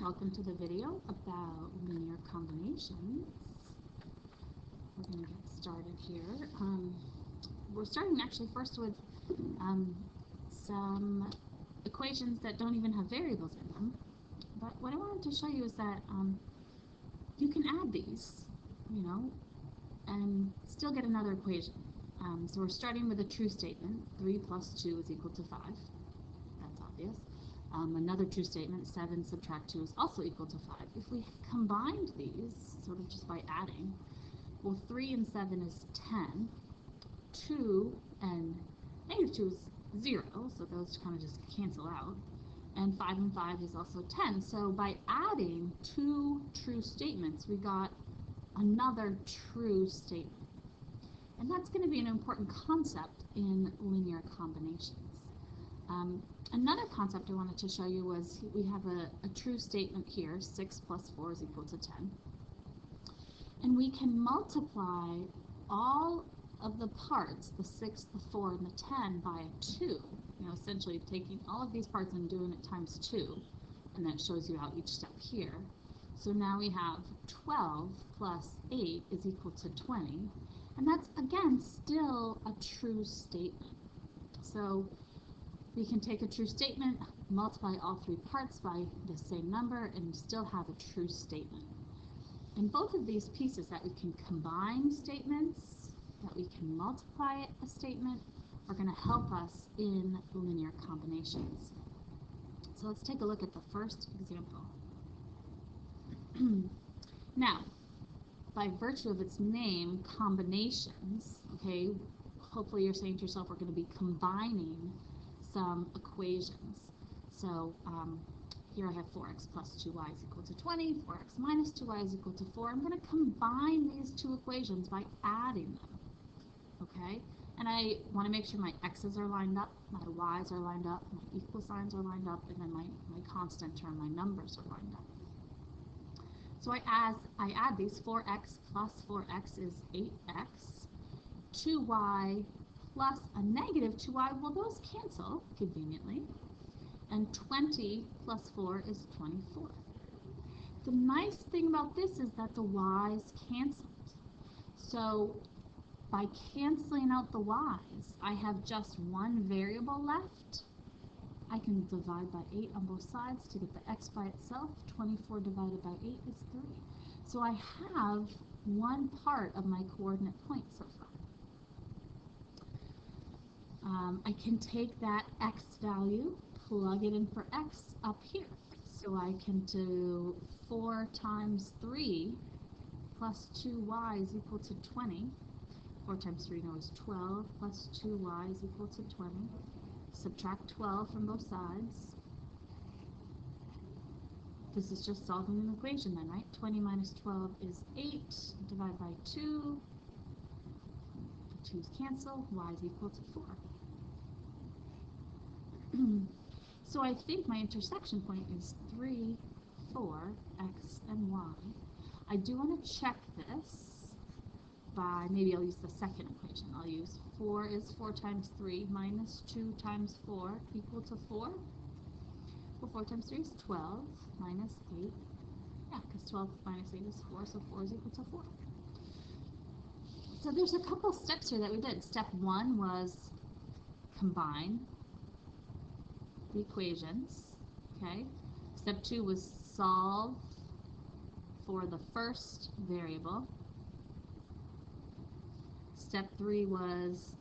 Welcome to the video about linear combinations. We're going to get started here. We're starting actually first with some equations that don't even have variables in them. But what I wanted to show you is that you can add these, and still get another equation. So we're starting with a true statement. 3 plus 2 is equal to 5. That's obvious. Another true statement, 7 subtract 2 is also equal to 5. If we combined these, sort of just by adding, well, 3 and 7 is 10. 2 and negative 2 is 0, so those kind of just cancel out. And 5 and 5 is also 10. So by adding two true statements, we got another true statement. And that's going to be an important concept in linear combinations. Another concept I wanted to show you was we have a true statement here, 6 plus 4 is equal to 10. And we can multiply all of the parts, the 6, the 4, and the 10 by 2. Essentially taking all of these parts and doing it times 2. And that shows you out each step here. So now we have 12 plus 8 is equal to 20. And that's, again, still a true statement. So we can take a true statement, multiply all three parts by the same number, and still have a true statement. And both of these pieces, that we can combine statements, that we can multiply a statement, are going to help us in linear combinations. So let's take a look at the first example. Now, by virtue of its name, combinations, okay, hopefully you're saying to yourself, we're going to be combining some equations. So here I have 4x plus 2y is equal to 20, 4x minus 2y is equal to 4. I'm going to combine these two equations by adding them, okay? And I want to make sure my x's are lined up, my y's are lined up, my equal signs are lined up, and then my constant term, my numbers are lined up. So I add these. 4x plus 4x is 8x. 2y plus a negative 2y, well, those cancel conveniently. And 20 plus 4 is 24. The nice thing about this is that the y's canceled. So by canceling out the y's, I have just one variable left. I can divide by 8 on both sides to get the x by itself. 24 divided by 8 is 3. So I have one part of my coordinate point so far. I can take that x value, plug it in for x up here. So I can do 4 times 3 plus 2y is equal to 20. 4 times 3 now is 12 plus 2y is equal to 20. Subtract 12 from both sides. This is just solving an equation then, right? 20 minus 12 is 8. Divide by 2. The 2's cancel. Y is equal to 4. So I think my intersection point is 3, 4, x, and y. I do want to check this by, maybe I'll use the second equation. I'll use 4 is 4 times 3 minus 2 times 4 equal to 4. Well, 4 times 3 is 12 minus 8. Yeah, because 12 minus 8 is 4, so 4 is equal to 4. So there's a couple steps here that we did. Step 1 was combine the equations, okay? Step 2 was solve for the first variable. Step 3 was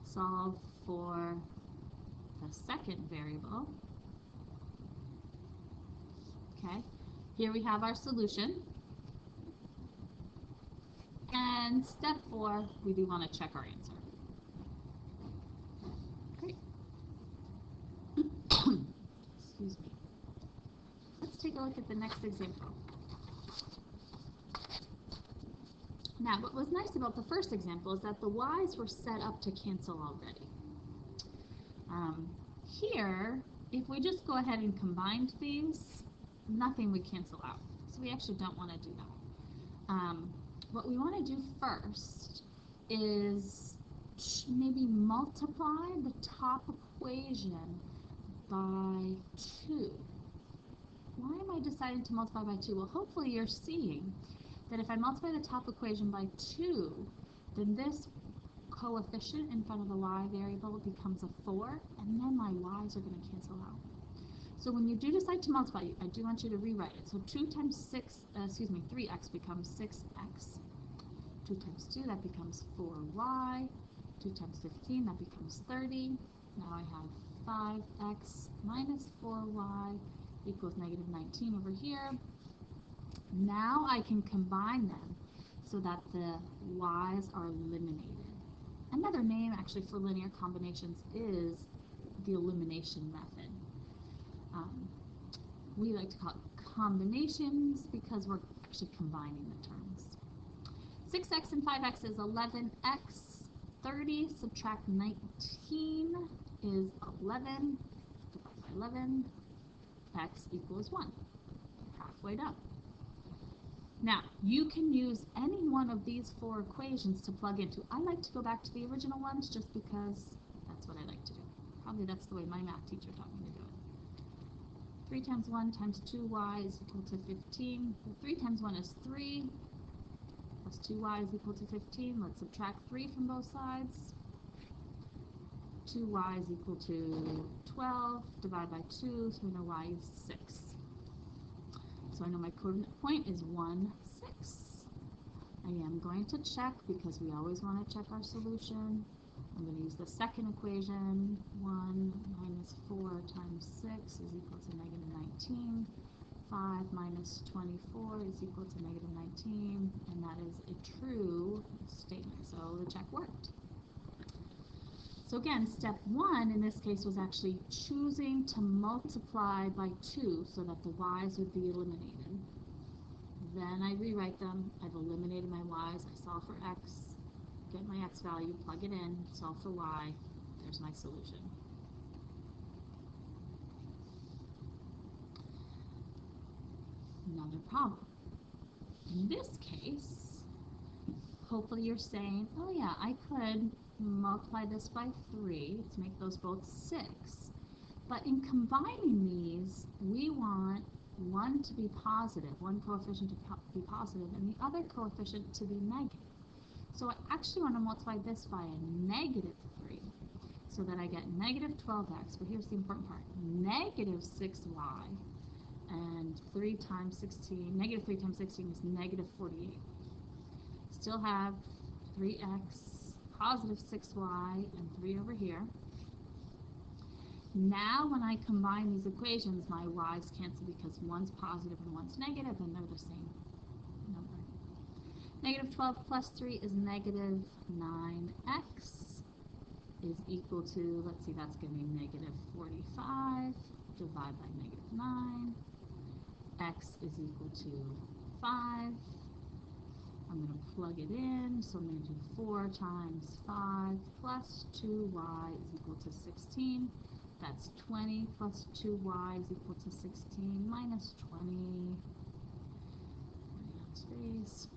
solve for the second variable. Okay, here we have our solution. And step 4, we do want to check our answer. Great. Excuse me. Let's take a look at the next example. Now, what was nice about the first example is that the y's were set up to cancel already. Here, if we just go ahead and combined these, nothing would cancel out. So we actually don't want to do that. What we want to do first is maybe multiply the top equation by 2. Why deciding to multiply by 2? Well, hopefully you're seeing that if I multiply the top equation by 2, then this coefficient in front of the y variable becomes a 4, and then my y's are going to cancel out. So when you do decide to multiply, I do want you to rewrite it. So 2 times 3x becomes 6x. 2 times 2, that becomes 4y. 2 times 15, that becomes 30. Now I have 5x minus 4y equals negative 19 over here. Now I can combine them so that the y's are eliminated. Another name actually for linear combinations is the elimination method. We like to call it combinations because we're actually combining the terms. 6x and 5x is 11x. 30 subtract 19 is 11. Divide by 11. X equals 1. Halfway done. Now, you can use any one of these 4 equations to plug into. I like to go back to the original ones just because that's what I like to do. Probably that's the way my math teacher taught me to do it. 3 times 1 times 2y is equal to 15. Well, 3 times 1 is 3. Plus 2y is equal to 15. Let's subtract 3 from both sides. 2y is equal to 12. Divide by 2, so we know y is 6. So I know my coordinate point is 1, 6. I am going to check because we always want to check our solution. I'm going to use the second equation. 1 minus 4 times 6 is equal to negative 19. 5 minus 24 is equal to negative 19, and that is a true statement, so the check worked. So again, step 1 in this case was actually choosing to multiply by 2 so that the y's would be eliminated. Then I rewrite them. I've eliminated my y's. I solve for x, get my x value, plug it in, solve for y. There's my solution. Another problem. In this case, hopefully you're saying, oh yeah, I could multiply this by 3 to make those both 6. But in combining these, we want one to be positive, one coefficient to be positive, and the other coefficient to be negative. So I actually want to multiply this by a negative 3 so that I get negative 12x, but here's the important part, negative 6y, and 3 times 16, negative 3 times 16 is negative 48. Still have 3x, positive 6y, and 3 over here. Now when I combine these equations, my y's cancel because one's positive and one's negative, and they're the same number. Negative 12 plus 3 is negative 9x is equal to, let's see, that's going to be negative 45. Divide by negative 9. X is equal to 5. I'm going to plug it in, so I'm going to do 4 times 5 plus 2y is equal to 16. That's 20 plus 2y is equal to 16 minus 20. Space.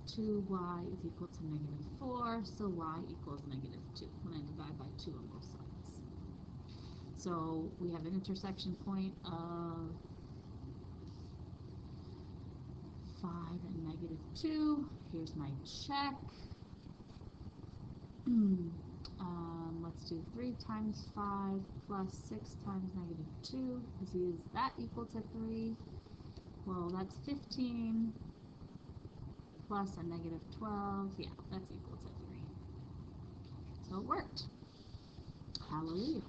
2y is equal to negative 4, so y equals negative 2 when I divide by 2 on both sides. So we have an intersection point of 5 and negative 2. Here's my check. Let's do 3 times 5 plus 6 times negative 2. Is that equal to 3? Well, that's 15 plus a negative 12. Yeah, that's equal to 3. So it worked. Hallelujah.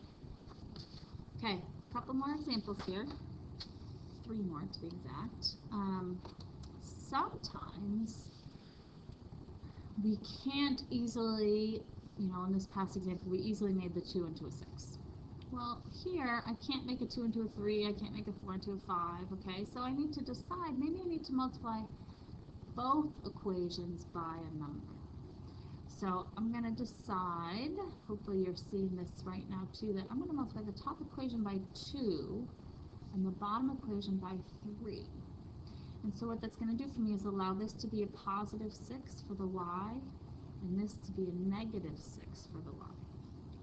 Okay, a couple more examples here. 3 more to be exact. Sometimes we can't easily, in this past example, we easily made the 2 into a 6. Well, here, I can't make a 2 into a 3, I can't make a 4 into a 5, okay? So I need to decide, maybe I need to multiply both equations by a number. So I'm going to decide, hopefully you're seeing this right now too, that I'm going to multiply the top equation by 2 and the bottom equation by 3. And so what that's going to do for me is allow this to be a positive 6 for the y and this to be a negative 6 for the y.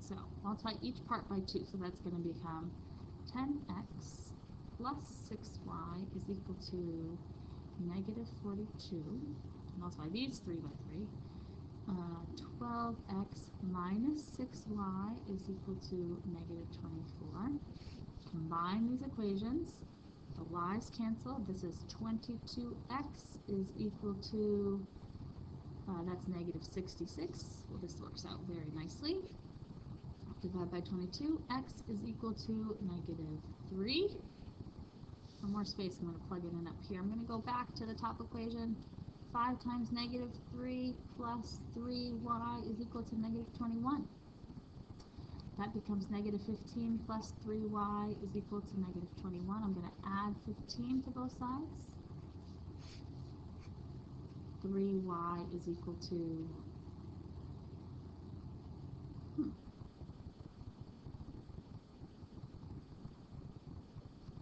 So multiply each part by 2, so that's going to become 10x plus 6y is equal to negative 42. Multiply these 3 by 3. 12x minus 6y is equal to negative 24. Combine these equations. The y's cancel. This is 22x is equal to, that's negative 66. Well, this works out very nicely. Divide by 22. X is equal to negative 3. For more space, I'm going to plug it in up here. I'm going to go back to the top equation. 5 times negative 3 plus 3y is equal to negative 21. That becomes negative 15 plus 3y is equal to negative 21. I'm going to add 15 to both sides. 3y is equal to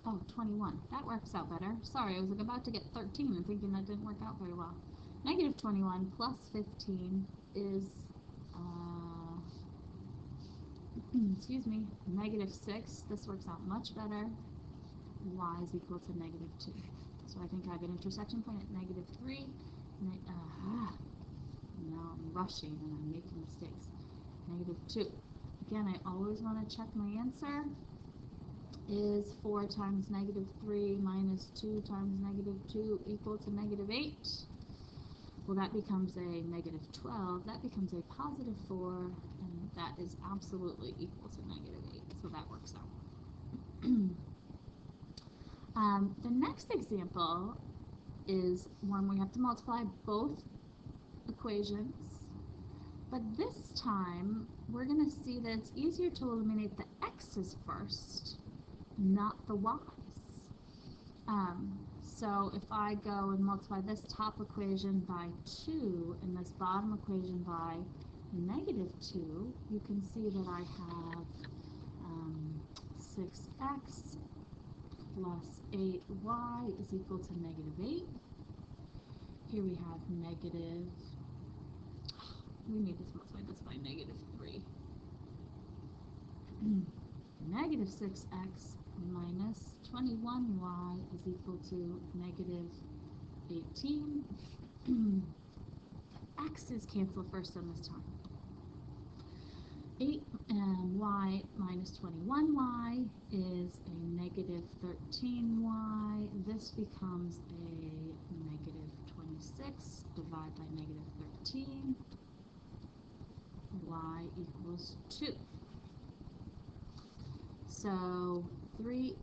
oh, 21. That works out better. Sorry, I was about to get 13 and thinking that didn't work out very well. Negative 21 plus 15 is, excuse me, negative 6. This works out much better. Y is equal to negative 2. So I think I have an intersection point at negative 3. Now I'm rushing and I'm making mistakes. Negative 2. Again, I always want to check my answer. Is 4 times negative 3 minus 2 times negative 2 equal to negative 8? Well, that becomes a negative 12. That becomes a positive 4, and that is absolutely equal to negative 8. So that works out. The next example is one where you have to multiply both equations. But this time, we're going to see that it's easier to eliminate the x's first, not the y's. So if I go and multiply this top equation by 2 and this bottom equation by negative 2, you can see that I have 6x plus 8y is equal to negative 8. Here we have negative, we need to multiply this by negative 3. Negative 6x minus 21y is equal to negative 18. The x's cancel first on this time. 8y minus 21y is a negative 13y. This becomes a negative 26. Divide by negative 13. Y equals 2. So 3x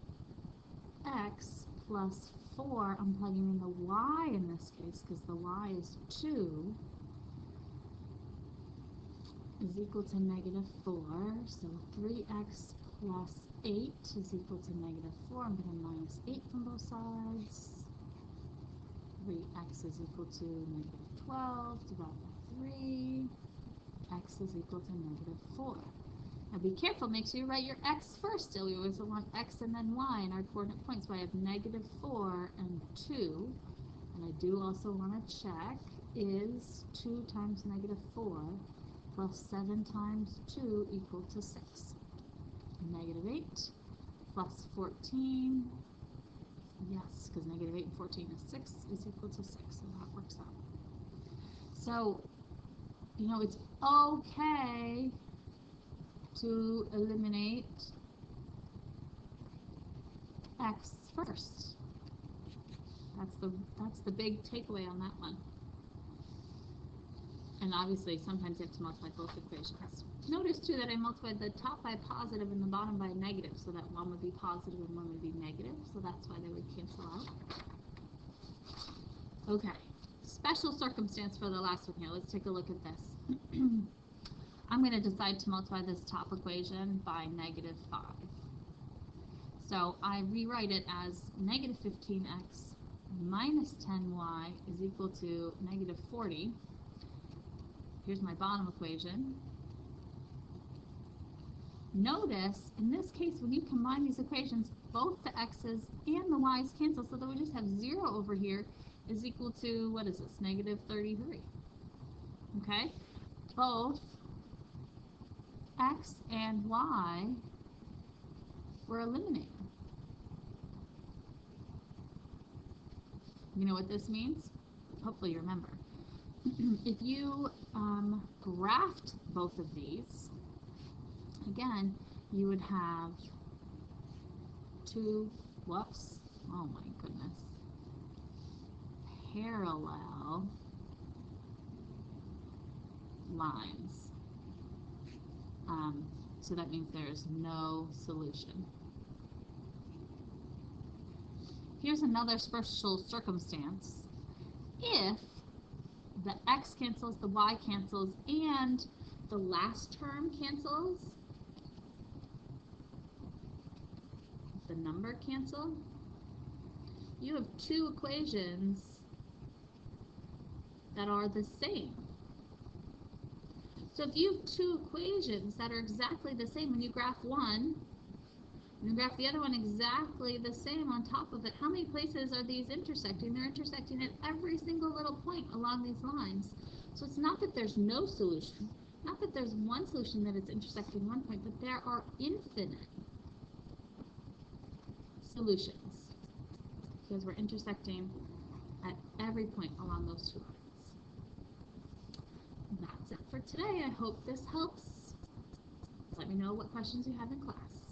plus 4, I'm plugging in the y in this case because the y is 2, is equal to negative 4. So 3x plus 8 is equal to negative 4. I'm going to minus 8 from both sides. 3x is equal to negative 12 divided by 3. X is equal to negative 4. Now be careful, make sure you write your x first still. We always want x and then y in our coordinate points. So I have negative 4 and 2. And I do also want to check, is 2 times negative 4 plus 7 times 2 equal to 6? Negative 8 plus 14, yes, because negative 8 and 14 is 6, is equal to 6. So that works out. So, you know, it's okay to eliminate x first. That's the big takeaway on that one. And obviously, sometimes you have to multiply both equations. Notice too that I multiplied the top by positive and the bottom by negative, so that one would be positive and one would be negative. So that's why they would cancel out. Okay. Special circumstance for the last one here. Let's take a look at this. I'm going to decide to multiply this top equation by negative 5. So I rewrite it as negative 15x minus 10y is equal to negative 40. Here's my bottom equation. Notice, in this case, when you combine these equations, both the x's and the y's cancel, so that we just have 0 over here is equal to, what is this, negative 33. Okay? Both x and y were eliminated. You know what this means? Hopefully you remember. If you graphed both of these, again, you would have two, whoops, oh my goodness, parallel lines. So that means there's no solution. Here's another special circumstance. If the x cancels, the y cancels, and the last term cancels, the number cancel, you have two equations that are the same. So if you have two equations that are exactly the same, when you graph one, and you graph the other one exactly the same on top of it, how many places are these intersecting? They're intersecting at every single little point along these lines. So it's not that there's no solution, not that there's one solution that it's intersecting one point, but there are infinite solutions because we're intersecting at every point along those two lines. That's it for today. I hope this helps. Let me know what questions you have in class.